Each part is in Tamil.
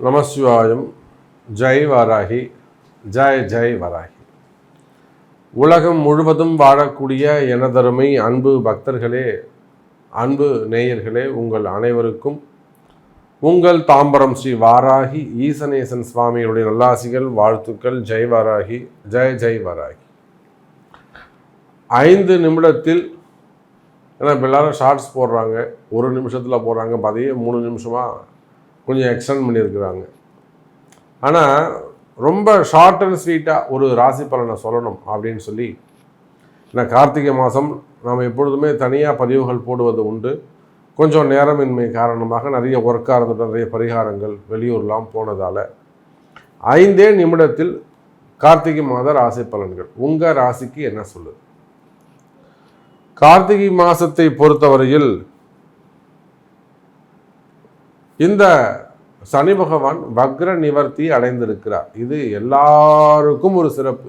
நமசிவாயம். ஜெய் வாராகி, ஜெய் ஜெய் வாராகி. உலகம் முழுவதும் வாழக்கூடிய எனதருமை அன்பு பக்தர்களே, அன்பு நேயர்களே, உங்கள் அனைவருக்கும் உங்கள் தாம்பரம் ஸ்ரீ வாராகி ஈசனேசன் சுவாமியுடைய நல்லாசிகள், வாழ்த்துக்கள். ஜெய் வாராகி, ஜெய் ஜெய் வாராகி. 5 நிமிடத்தில், ஏன்னா இப்போ எல்லாரும் ஷார்ட்ஸ் போடுறாங்க, 1 நிமிஷத்தில் போடுறாங்க, அதையே 3 நிமிஷமாக கொஞ்சம் எக்ஸ்டெண்ட் பண்ணியிருக்கிறாங்க. ஆனால் ரொம்ப ஷார்ட் அண்ட் ஸ்வீட்டாக ஒரு ராசி பலனை சொல்லணும் அப்படின்னு சொல்லி, ஏன்னா கார்த்திகை மாதம் நாம் எப்பொழுதுமே தனியாக பதிவுகள் போடுவது உண்டு. கொஞ்சம் நேரமின்மை காரணமாக நிறைய ஒர்க்காக இருந்துட்டு நிறைய பரிகாரங்கள் வெளியூர்லாம் போனதால் 5 நிமிடத்தில் கார்த்திகை மாத ராசி பலன்கள் உங்கள் ராசிக்கு என்ன சொல்லுது? கார்த்திகை மாதத்தை பொறுத்தவரையில் இந்த சனி பகவான் வக்ர நிவர்த்தி அடைந்திருக்கிறார். இது எல்லாருக்கும் ஒரு சிறப்பு.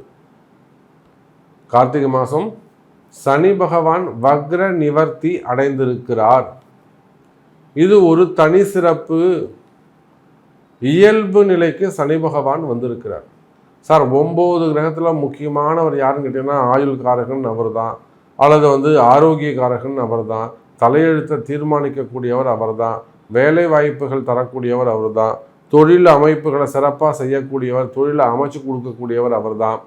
கார்த்திகை மாதம் சனி பகவான் வக்ர நிவர்த்தி அடைந்திருக்கிறார். இது ஒரு தனி சிறப்பு. இயல்பு நிலைக்கு சனி பகவான் வந்திருக்கிறார். சார், 9 கிரகத்தில் முக்கியமானவர் யாருன்னு கேட்டீங்கன்னா ஆயுள் காரகன் அவர் தான், அல்லது ஆரோக்கிய காரகன் அவர் தான், தலையெழுத்தை தீர்மானிக்கக்கூடியவர் அவர் தான், வேலை வாய்ப்புகள் தரக்கூடியவர் அவர் தான், தொழில் அமைப்புகளை சிறப்பாக செய்யக்கூடியவர், தொழிலை அமைச்சு கொடுக்கக்கூடியவர் அவர் தான்,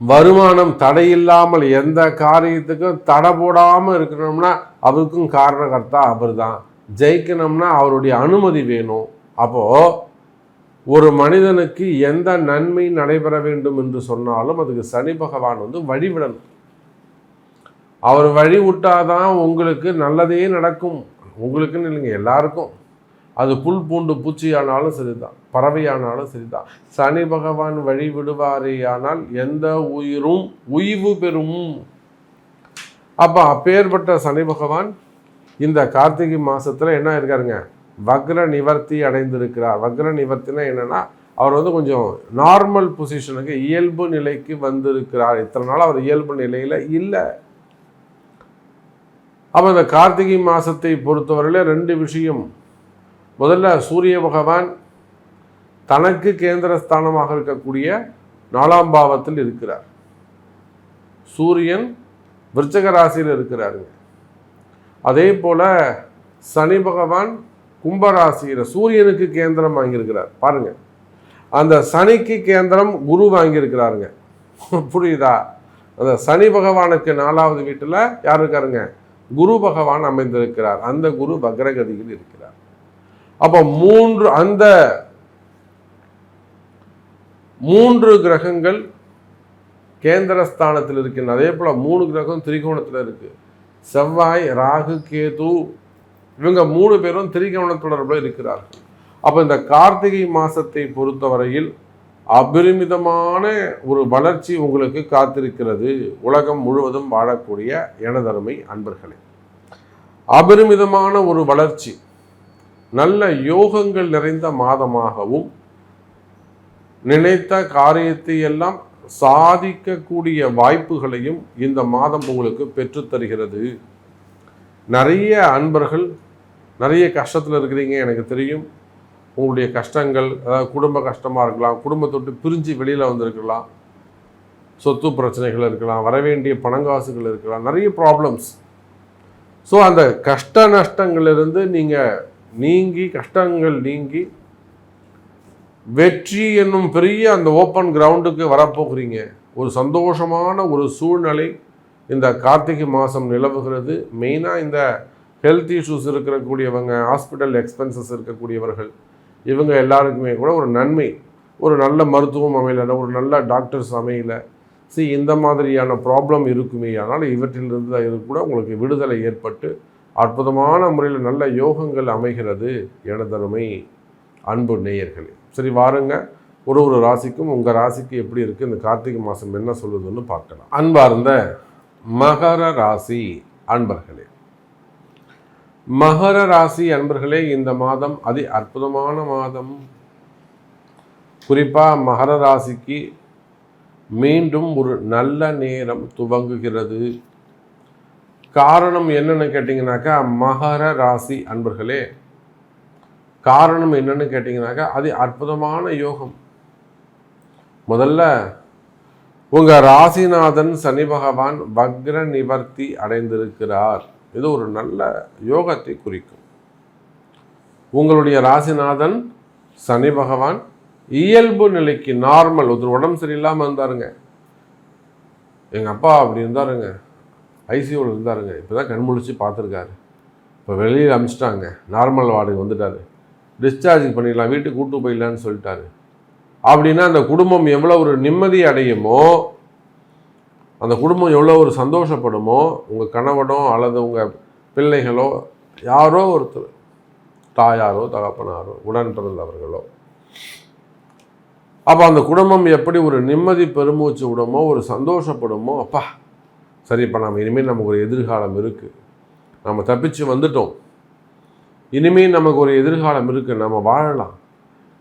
வருமானம் தடையில்லாமல் எந்த காரியத்துக்கும் தடை போடாமல் இருக்கணும்னா அவருக்கும் காரணகர்த்தா அவர் தான், ஜெயிக்கணும்னா அவருடைய அனுமதி வேணும். அப்போது ஒரு மனிதனுக்கு எந்த நன்மை நடைபெற வேண்டும் என்று சொன்னாலும் அதுக்கு சனி பகவான் வழிவிடணும். அவர் வழி விட்டாதான் உங்களுக்கு நல்லதே நடக்கும். உங்களுக்குன்னு இல்லைங்க, எல்லாருக்கும். அது புல் பூண்டு பூச்சி ஆனாலும் சரிதான், பறவையானாலும் சரிதான். சனி பகவான் வழி விடுவாரேயானால் எந்த உயிரும் உய்வு பெறும். அப்போ அப்பேற்பட்ட சனி பகவான் இந்த கார்த்திகை மாதத்தில் என்ன இருக்காருங்க? வக்ர நிவர்த்தி அடைந்திருக்கிறார். வக்ர நிவர்த்தினா என்னென்னா, அவர் கொஞ்சம் நார்மல் பொசிஷனுக்கு, இயல்பு நிலைக்கு வந்திருக்கிறார். இத்தனை நாள் அவர் இயல்பு நிலையில் இல்லை. அப்போ இந்த கார்த்திகை மாதத்தை பொறுத்தவரையில் 2 விஷயம். முதல்ல சூரிய பகவான் தனக்கு கேந்திரஸ்தானமாக இருக்கக்கூடிய 4ஆம் பாவத்தில் இருக்கிறார். சூரியன் விருச்சக ராசியில் இருக்கிறாருங்க. அதே போல் சனி பகவான் கும்பராசியில் சூரியனுக்கு கேந்திரம் வாங்கியிருக்கிறார். பாருங்க, அந்த சனிக்கு கேந்திரம் குரு வாங்கியிருக்கிறாருங்க. புரியுதா? அந்த சனி பகவானுக்கு 4வது வீட்டில் யார் இருக்காருங்க? குரு பகவான் அமைந்திருக்கிறார். அந்த குரு வக்ரகதியில் இருக்கிறார். அப்போ அந்த 3 கிரகங்கள் கேந்திரஸ்தானத்தில் இருக்கின்றன. அதே போல 3 கிரகம் திரிகோணத்தில் இருக்கு. செவ்வாய், ராகு, கேது, இவங்க 3 பேரும் திரிகோண தொடர்பில் இருக்கிறார்கள். அப்போ இந்த கார்த்திகை மாசத்தை பொறுத்தவரையில் அபரிமிதமான ஒரு வளர்ச்சி உங்களுக்கு காத்திருக்கிறது. உலகம் முழுவதும் வாழக்கூடிய எனதருமை அன்பர்களே, அபரிமிதமான ஒரு வளர்ச்சி, நல்ல யோகங்கள் நிறைந்த மாதமாகவும், நினைத்த காரியத்தை எல்லாம் சாதிக்கக்கூடிய வாய்ப்புகளையும் இந்த மாதம் உங்களுக்கு பெற்றுத்தருகிறது. நிறைய அன்பர்கள் நிறைய கஷ்டத்தில் இருக்கிறீங்க, எனக்கு தெரியும். உங்களுடைய கஷ்டங்கள், அதாவது குடும்ப கஷ்டமாக இருக்கலாம், குடும்பத்தை விட்டு பிரிஞ்சு வெளியில் வந்திருக்கலாம், சொத்து பிரச்சனைகள் இருக்கலாம், வரவேண்டிய பணங்காசுகள் இருக்கலாம், நிறைய ப்ராப்ளம்ஸ். ஸோ அந்த கஷ்ட நஷ்டங்களிலிருந்து நீங்கள் கஷ்டங்கள் நீங்கி வெற்றி என்னும் பெரிய அந்த ஓப்பன் கிரவுண்டுக்கு வரப்போகிறீங்க. ஒரு சந்தோஷமான ஒரு சூழ்நிலை இந்த கார்த்திகை மாதம் நிலவுகிறது. மெயினாக இந்த ஹெல்த் இஷ்யூஸ் இருக்கக்கூடியவங்க, ஹாஸ்பிட்டல் எக்ஸ்பென்சஸ் இருக்கக்கூடியவர்கள், இவங்க எல்லாருக்குமே கூட ஒரு நன்மை, ஒரு நல்ல மருத்துவம் அமையலை, ஒரு நல்ல டாக்டர்ஸ் அமையலை, இந்த மாதிரியான ப்ராப்ளம் இருக்குமே. ஆனால் இவற்றிலிருந்து இது கூட உங்களுக்கு விடுதலை ஏற்பட்டு அற்புதமான முறையில் நல்ல யோகங்கள் அமைகிறது எனதருமை அன்பு நேயர்களே. சரி, வாருங்க, ஒரு ராசிக்கும் உங்கள் ராசிக்கு எப்படி இருக்குது, இந்த கார்த்திகை மாதம் என்ன சொல்லுதுன்னு பார்க்கலாம். அன்பார்ந்த மகர ராசி அன்பர்களே, மகர ராசி அன்பர்களே, இந்த மாதம் அதி அற்புதமான மாதம். குறிப்பாக மகர ராசிக்கு மீண்டும் ஒரு நல்ல நேரம் துவங்குகிறது. காரணம் என்னன்னு கேட்டிங்கனாக்கா, மகர ராசி அன்பர்களே, காரணம் என்னன்னு கேட்டிங்கனாக்கா அது அற்புதமான யோகம். முதல்ல உங்கள் ராசிநாதன் சனி பகவான் வக்ர நிவர்த்தி அடைந்திருக்கிறார். இது ஒரு நல்ல யோகத்தை குறிக்கும். உங்களுடைய ராசிநாதன் சனி பகவான் இயல்பு நிலைக்கு நார்மல், ஒரு உடம்பு சரியில்லாமல் இருந்தாருங்க, எங்கள் அப்பா அப்படி இருந்தாருங்க, ஐசியூவில் இருந்தாருங்க, இப்போ தான் கண்முழிச்சு பார்த்துருக்காரு, இப்போ வெளியில் அனுப்பிச்சிட்டாங்க, நார்மல் வார்டுக்கு வந்துட்டார், டிஸ்சார்ஜ் பண்ணிடலாம், வீட்டுக்கு கூட்டு போயிடலான்னு சொல்லிட்டாரு அப்படின்னா அந்த குடும்பம் எவ்வளோ ஒரு நிம்மதி அடையுமோ, அந்த குடும்பம் எவ்வளோ ஒரு சந்தோஷப்படுமோ, உங்கள் கணவனோ அல்லது உங்கள் பிள்ளைகளோ யாரோ ஒருத்தர், தாயாரோ தகப்பனாரோ உடன் பிறந்தவர்களோ, அப்போ அந்த குடும்பம் எப்படி ஒரு நிம்மதி பெருமூச்சு விடுமோ, ஒரு சந்தோஷப்படுமோ, அப்பா சரி இப்போ நம்ம இனிமேல் நமக்கு ஒரு எதிர்காலம் இருக்குது, நம்ம தப்பிச்சு வந்துட்டோம், இனிமேல் நமக்கு ஒரு எதிர்காலம் இருக்குது, நம்ம வாழலாம்,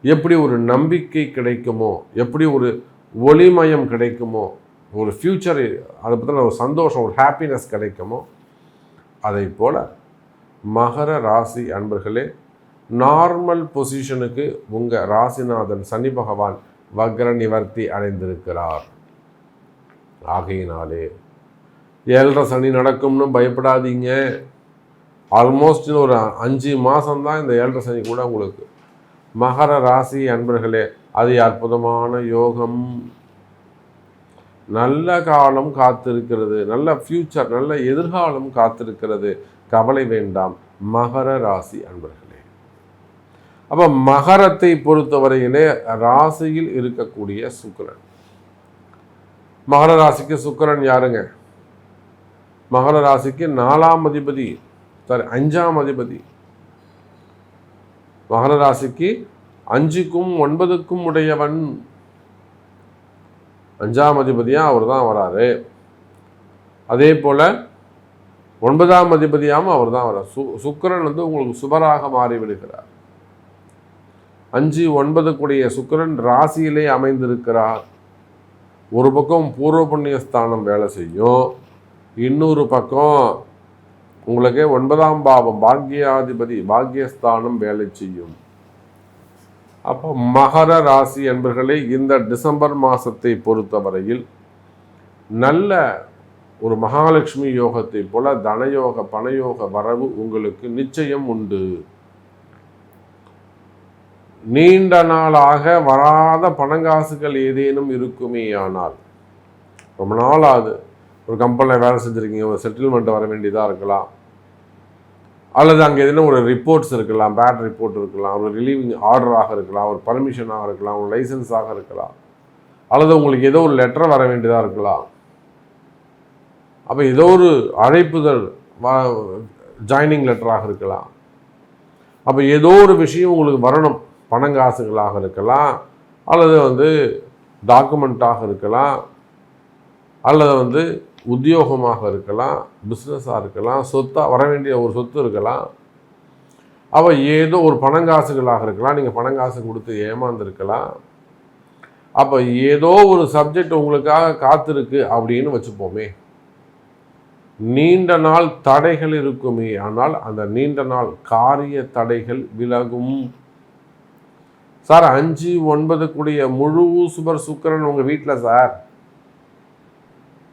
எப்படி ஒரு நம்பிக்கை கிடைக்குமோ, எப்படி ஒரு ஒளிமயம் கிடைக்குமோ, ஒரு ஃப்யூச்சர் அதை பற்றின ஒரு சந்தோஷம், ஒரு ஹாப்பினஸ் கிடைக்குமோ, அதை போல் மகர ராசி அன்பர்களே, நார்மல் பொசிஷனுக்கு உங்கள் ராசிநாதன் சனி பகவான் வக்ர நிவர்த்தி அடைந்திருக்கிறார். ஆகையினாலே 7.5 சனி நடக்கும்னு பயப்படாதீங்க. ஆல்மோஸ்ட் ஒரு 5 மாதம்தான் இந்த 7.5 சனி கூட உங்களுக்கு. மகர ராசி அன்பர்களே, அது அற்புதமான யோகம், நல்ல காலம் காத்திருக்கிறது, நல்ல ஃப்யூச்சர், நல்ல எதிர்காலம் காத்திருக்கிறது, கவலை வேண்டாம் மகர ராசி அன்பர்களே. அப்போ மகரத்தை பொறுத்தவரையிலே ராசியில் இருக்கக்கூடிய சுக்கிரன், மகர ராசிக்கு சுக்கிரன் யாருங்க? மகர ராசிக்கு 4ஆம் அதிபதி, 5ஆம் அதிபதி. மகர ராசிக்கு 5க்கும் 9க்கும் உடையவன், 5ஆம் அதிபதியாக அவர் தான் வராரு. அதே போல் 9ஆம் அதிபதியாகவும் அவர் தான் வரார். சுக்கிரன் உங்களுக்கு சுபராக மாறிவிடுகிறார். 5, 9 சுக்கிரன் ராசியிலே அமைந்திருக்கிறார். ஒரு பக்கம் பூர்வ புண்ணிய ஸ்தானம் வேலை செய்யும், இன்னொரு பக்கம் உங்களுக்கு 9ஆம் பாவம் பாக்யாதிபதி பாக்யஸ்தானம் வேலை செய்யும். அப்போ மகர ராசி என்பர்களே, இந்த டிசம்பர் மாதத்தை பொறுத்தவரையில் நல்ல ஒரு மகாலட்சுமி யோகத்தை போல தனயோக பணயோக வரவு உங்களுக்கு நிச்சயம் உண்டு. நீண்ட நாளாக வராத பணங்காசுகள் ஏதேனும் இருக்குமே ஆனால், ரொம்ப நாள் ஆகுது, ஒரு கம்பெனியில் வேலை செஞ்சுருக்கீங்க, ஒரு செட்டில்மெண்ட் வர வேண்டியதாக இருக்கலாம், அல்லது அங்கே எதுனா ஒரு ரிப்போர்ட்ஸ் இருக்கலாம், பேட் ரிப்போர்ட் இருக்கலாம், ஒரு ரிலீவிங் ஆர்டராக இருக்கலாம், ஒரு பர்மிஷனாக இருக்கலாம், ஒரு லைசன்ஸாக இருக்கலாம், அல்லது உங்களுக்கு ஏதோ ஒரு லெட்டர் வர வேண்டியதாக இருக்கலாம். அப்போ ஏதோ ஒரு அழைப்புதல் ஜாயினிங் லெட்டராக இருக்கலாம். அப்போ ஏதோ ஒரு விஷயம் உங்களுக்கு வரணும், பணங்காசுகளாக இருக்கலாம், அல்லது டாக்குமெண்ட்டாக இருக்கலாம், அல்லது உத்தியோகமாக இருக்கலாம், பிஸ்னஸாக இருக்கலாம், சொத்தாக வர வேண்டிய ஒரு சொத்து இருக்கலாம். அப்போ ஏதோ ஒரு பணங்காசுகளாக இருக்கலாம், நீங்கள் பணங்காசு கொடுத்து ஏமாந்துருக்கலாம். அப்போ ஏதோ ஒரு சப்ஜெக்ட் உங்களுக்காக காத்திருக்கு அப்படின்னு வச்சுப்போமே. நீண்ட நாள் தடைகள் இருக்குமே, ஆனால் அந்த நீண்ட நாள் காரிய தடைகள் விலகும். சார் 5, 9 முழு சுபர் சுக்கிரன் உங்கள் வீட்டில் சார்,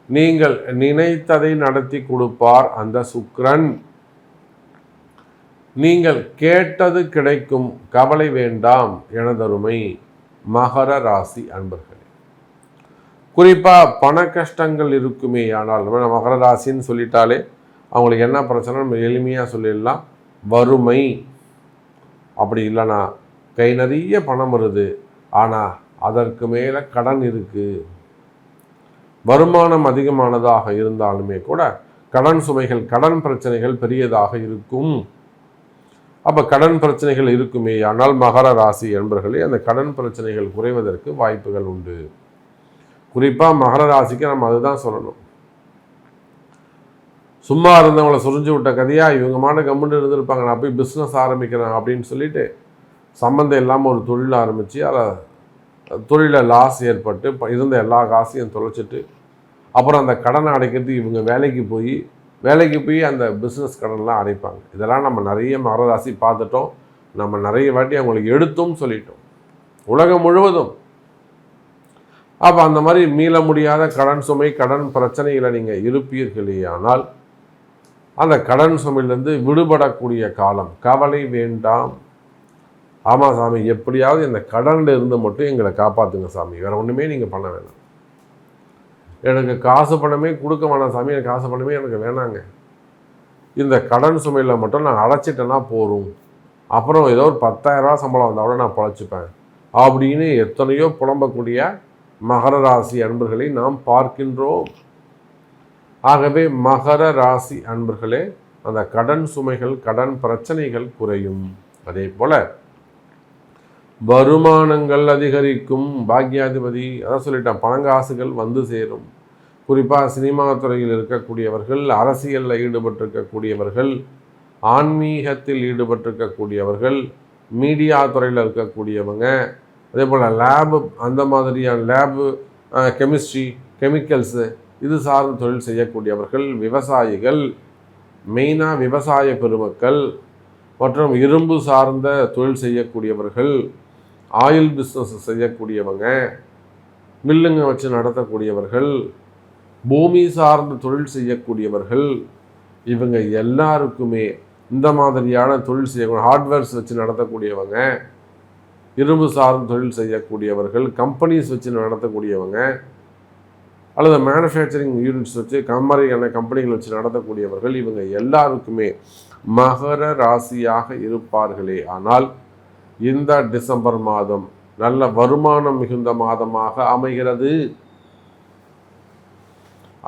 நீங்கள் நினைத்ததை நடத்தி கொடுப்பார் அந்த சுக்கிரன். நீங்கள் கேட்டது கிடைக்கும், கவலை வேண்டாம் எனதருமை மகர ராசி அன்பர்களே. குறிப்பாக பண கஷ்டங்கள் இருக்குமே ஆனால், நம்ம மகர ராசின்னு சொல்லிட்டாலே அவங்களுக்கு என்ன பிரச்சனை நம்ம எளிமையாக சொல்லிடலாம், வறுமை. அப்படி இல்லைனா கை நிறைய பணம் வருது, ஆனால் அதற்கு மேலே கடன் இருக்குது. வருமானம் அதிகமானதாக இருந்தாலுமே கூட கடன் சுமைகள், கடன் பிரச்சனைகள் பெரியதாக இருக்கும். அப்போ கடன் பிரச்சனைகள் இருக்குமே ஆனால் மகர ராசி என்பர்களே, அந்த கடன் பிரச்சனைகள் குறைவதற்கு வாய்ப்புகள் உண்டு. குறிப்பாக மகர ராசிக்கு நம்ம அதுதான் சொல்லணும். சும்மா இருந்தவங்களை சுரிஞ்சு விட்ட கதையாக இவங்க மாட்ட கம்முன்னு இருந்திருப்பாங்க, நான் போய் பிஸ்னஸ் ஆரம்பிக்கிறேன் அப்படின்னு சொல்லிட்டு சம்மந்தம் இல்லாமல் ஒரு தொழில் ஆரம்பித்து அதில் தொழிலில் லாஸ் ஏற்பட்டு இருந்த எல்லா காசையும் தொலைச்சிட்டு அப்புறம் அந்த கடனை அடைக்கிறதுக்கு இவங்க வேலைக்கு போய் அந்த பிஸ்னஸ் கடன்லாம் அடைப்பாங்க. இதெல்லாம் நம்ம நிறைய மகர ராசி பார்த்துட்டோம். நம்ம நிறைய வாட்டி அவங்களுக்கு எடுத்தும் சொல்லிட்டோம், உலகம் முழுவதும். அப்போ அந்த மாதிரி மீள முடியாத கடன் சுமை, கடன் பிரச்சனைகளை நீங்கள் இருப்பீர்களே ஆனால் அந்த கடன் சுமையிலேருந்து விடுபடக்கூடிய காலம். கவலை வேண்டாம். ஆமாம் சாமி, எப்படியாவது இந்த கடனில் இருந்து மட்டும் எங்களை காப்பாற்றுங்க சாமி, வேறு ஒன்றுமே நீங்கள் பண்ண வேணாம். எனக்கு காசு பணமே கொடுக்க வேணாம் சாமி, எனக்கு காசு பணமே எனக்கு வேணாங்க, இந்த கடன் சுமையில் மட்டும் நான் அடைச்சிட்டேன்னா போகும், அப்புறம் ஏதோ ஒரு 10,000 சம்பளம் வந்தால் கூட நான் பழச்சிப்பேன் அப்படின்னு எத்தனையோ புலம்பக்கூடிய மகர ராசி அன்பர்களை நாம் பார்க்கின்றோம். ஆகவே மகர ராசி அன்பர்களே, அந்த கடன் சுமைகள், கடன் பிரச்சனைகள் குறையும். அதே போல வருமானங்கள் அதிகரிக்கும். பாக்யாதிபதி அதான் சொல்லிட்டேன், பணங்காசுகள் வந்து சேரும். குறிப்பாக சினிமா துறையில் இருக்கக்கூடியவர்கள், அரசியலில் ஈடுபட்டிருக்கக்கூடியவர்கள், ஆன்மீகத்தில் ஈடுபட்டிருக்கக்கூடியவர்கள், மீடியா துறையில் இருக்கக்கூடியவங்க, அதே போல் லேபு, அந்த மாதிரியான லேபு, கெமிஸ்ட்ரி, கெமிக்கல்ஸு, இது சார்ந்த தொழில் செய்யக்கூடியவர்கள், விவசாயிகள், மெயினாக விவசாய பெருமக்கள், மற்றும் இரும்பு சார்ந்த தொழில் செய்யக்கூடியவர்கள், ஆயில் பிஸ்னஸ் செய்யக்கூடியவங்க, மில்லுங்க வச்சு நடத்தக்கூடியவர்கள், பூமி சார்ந்த தொழில் செய்யக்கூடியவர்கள், இவங்க எல்லாருக்குமே இந்த மாதிரியான தொழில் செய்யக்கூடிய, ஹார்ட்வேர்ஸ் வச்சு நடத்தக்கூடியவங்க, இரும்பு சார்ந்த தொழில் செய்யக்கூடியவர்கள், கம்பெனிஸ் வச்சு நடத்தக்கூடியவங்க, அல்லது மேனுஃபேக்சரிங் யூனிட்ஸ் வச்சு கம்பெனிகள் வச்சு நடத்தக்கூடியவர்கள், இவங்க எல்லாருக்குமே மகர ராசியாக இருப்பார்களே ஆனால் இந்த டிசம்பர் மாதம் நல்ல வருமானம் மிகுந்த மாதமாக அமைகிறது.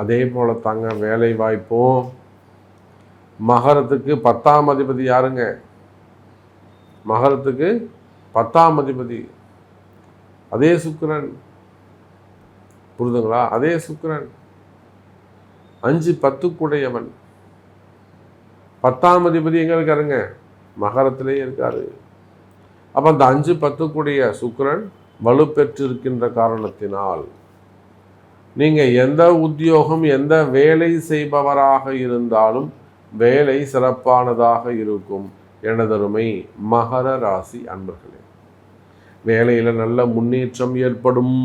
அதே போல தாங்க வேலை வாய்ப்பும். மகரத்துக்கு 10ஆம் அதிபதி யாருங்க? மகரத்துக்கு 10ஆம் அதிபதி அதே சுக்கிரன். புரிதுங்களா? அதே சுக்கிரன் 5-10 10ஆம் அதிபதி எங்க இருக்காருங்க? மகரத்திலே இருக்காரு. அப்போ அந்த 5-10 சுக்கிரன் வலுப்பெற்றிருக்கின்ற காரணத்தினால் நீங்கள் எந்த உத்தியோகம், எந்த வேலை செய்பவராக இருந்தாலும் வேலை சிறப்பானதாக இருக்கும். எனதருமை மகர ராசி அன்பர்களே, வேலையில் நல்ல முன்னேற்றம் ஏற்படும்.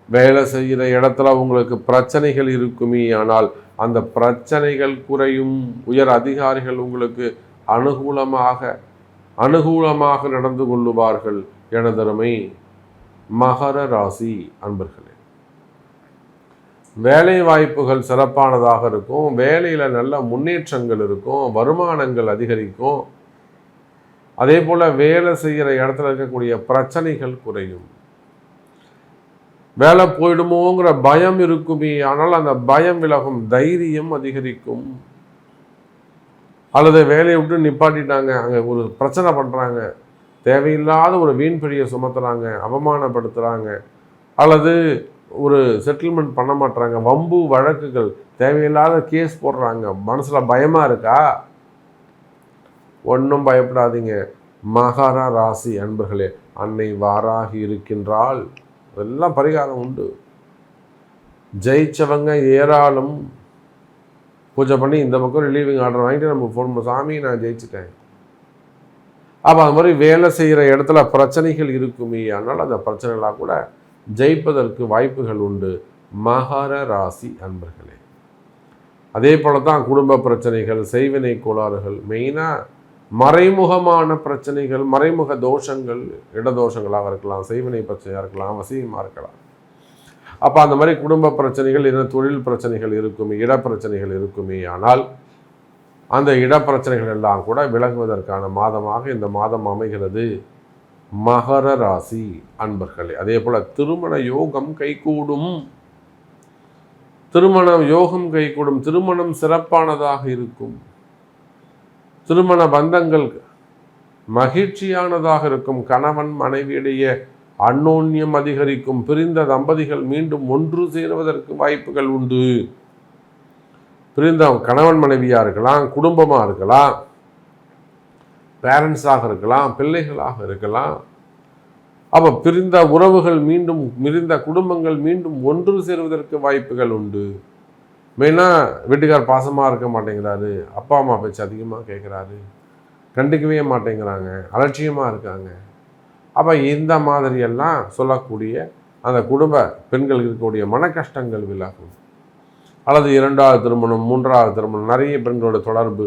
வேலை செய்கிற இடத்துல உங்களுக்கு பிரச்சனைகள் இருக்குமே, ஆனால் அந்த பிரச்சனைகள் குறையும். உயர் அதிகாரிகள் உங்களுக்கு அனுகூலமாக நடந்து கொள்ளுவார்கள். எனதருமை மகர ராசி அன்பர்களே, வேலை வாய்ப்புகள் சிறப்பானதாக இருக்கும். வேலையில் நல்ல முன்னேற்றங்கள் இருக்கும். வருமானங்கள் அதிகரிக்கும். அதே போல் வேலை செய்கிற இடத்துல இருக்கக்கூடிய பிரச்சனைகள் குறையும். வேலை போயிடுமோங்கிற பயம் இருக்குமே, ஆனால் அந்த பயம் விலகும். தைரியம் அதிகரிக்கும். அல்லது வேலையை விட்டு நிப்பாட்டிட்டாங்க, அங்கே ஒரு பிரச்சனை பண்ணுறாங்க, தேவையில்லாத ஒரு வீண்பழியை சுமத்துறாங்க, அவமானப்படுத்துகிறாங்க, அல்லது ஒரு செட்டில்மெண்ட் பண்ண மாட்டாங்க, வம்பு வழக்குகள், தேவையில்லாத கேஸ் போடுறாங்க, மனசில் பயமாக இருக்கா? ஒன்றும் பயப்படாதீங்க மகர ராசி அன்பர்களே. அன்னை வாராகி இருக்கின்றால் அதெல்லாம் பரிகாரம் உண்டு. ஜெயிச்சவங்க ஏராளம். பூஜை பண்ணி இந்த பக்கம் ரிலீவிங் ஆர்டர் வாங்கிட்டு நம்ம ஃபோன் பண்ண, சாமி நான் ஜெயிச்சிட்டேன். அப்போ அது மாதிரி வேலை செய்கிற இடத்துல பிரச்சனைகள் இருக்குமே, ஆனால் அந்த பிரச்சனைகளாக கூட ஜெயிப்பதற்கு வாய்ப்புகள் உண்டு மகர ராசி அன்பர்களே. அதே போல தான் குடும்ப பிரச்சனைகள், செய்வினை கோளாறுகள், மெயினாக மறைமுகமான பிரச்சனைகள், மறைமுக தோஷங்கள், இடதோஷங்களாக இருக்கலாம், செய்வினை பிரச்சனையாக இருக்கலாம், வசியமாக இருக்கலாம். அப்போ அந்த மாதிரி குடும்ப பிரச்சனைகள், என்ன தொழில் பிரச்சனைகள் இருக்குமே, இடப்பிரச்சனைகள் இருக்குமே, ஆனால் அந்த இடப்பிரச்சனைகள் எல்லாம் கூட விலகுவதற்கான மாதமாக இந்த மாதம் அமைகிறது மகர ராசி அன்பர்களே. அதே போல் திருமண யோகம் கைகூடும். திருமணம் சிறப்பானதாக இருக்கும். திருமண பந்தங்கள் மகிழ்ச்சியானதாக இருக்கும். கணவன் மனைவியிடையே அந்யோன்யம் அதிகரிக்கும். பிரிந்த தம்பதிகள் மீண்டும் ஒன்று சேருவதற்கு வாய்ப்புகள் உண்டு. பிரிந்த கணவன் மனைவியாக இருக்கலாம், குடும்பமாக இருக்கலாம், பேரண்ட்ஸாக இருக்கலாம், பிள்ளைகளாக இருக்கலாம். அப்போ பிரிந்த உறவுகள் மீண்டும், பிரிந்த குடும்பங்கள் மீண்டும் ஒன்று சேருவதற்கு வாய்ப்புகள் உண்டு. மெயினாக வீட்டுக்கார் பாசமாக இருக்க மாட்டேங்கிறாரு, அப்பா அம்மா பேச்சு அதிகமாக கேட்குறாரு, கண்டுக்கவே மாட்டேங்கிறாங்க, அலட்சியமாக இருக்காங்க. அப்போ இந்த மாதிரியெல்லாம் சொல்லக்கூடிய அந்த குடும்ப பெண்களுக்கு இருக்கக்கூடிய மன கஷ்டங்கள் விலகும். அல்லது 2வது திருமணம், 3வது திருமணம், நிறைய பெண்களோட தொடர்பு,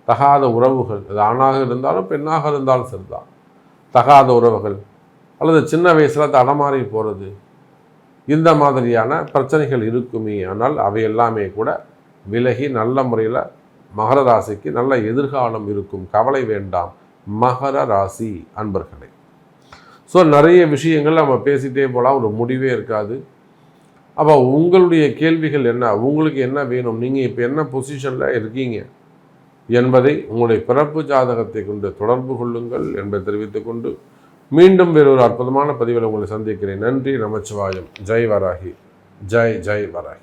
தகாத உறவுகள், அது ஆணாக இருந்தாலும் பெண்ணாக இருந்தாலும் சரிதான், தகாத உறவுகள் அல்லது சின்ன வயசில் தடமாறி போகிறது, இந்த மாதிரியான பிரச்சனைகள் இருக்குமே. ஆனால் அவை எல்லாமே கூட விலகி நல்ல முறையில் மகர ராசிக்கு நல்ல எதிர்காலம் இருக்கும். கவலை வேண்டாம் மகர ராசி அன்பர்களே. ஸோ நிறைய விஷயங்கள் நம்ம பேசிகிட்டே போகலாம், ஒரு முடிவே இருக்காது. அப்போ உங்களுடைய கேள்விகள் என்ன, உங்களுக்கு என்ன வேணும், நீங்கள் இப்போ என்ன பொசிஷனில் இருக்கீங்க என்பதை உங்களுடைய பிறப்பு ஜாதகத்தை கொண்டு தொடர்பு கொள்ளுங்கள் என்பதை தெரிவித்துக்கொண்டு மீண்டும் வேறொரு அற்புதமான பதிவில் உங்களை சந்திக்கிறேன். நன்றி. நமச்சிவாயம். ஜெய் வராகி. ஜெய் ஜெய் வராகி.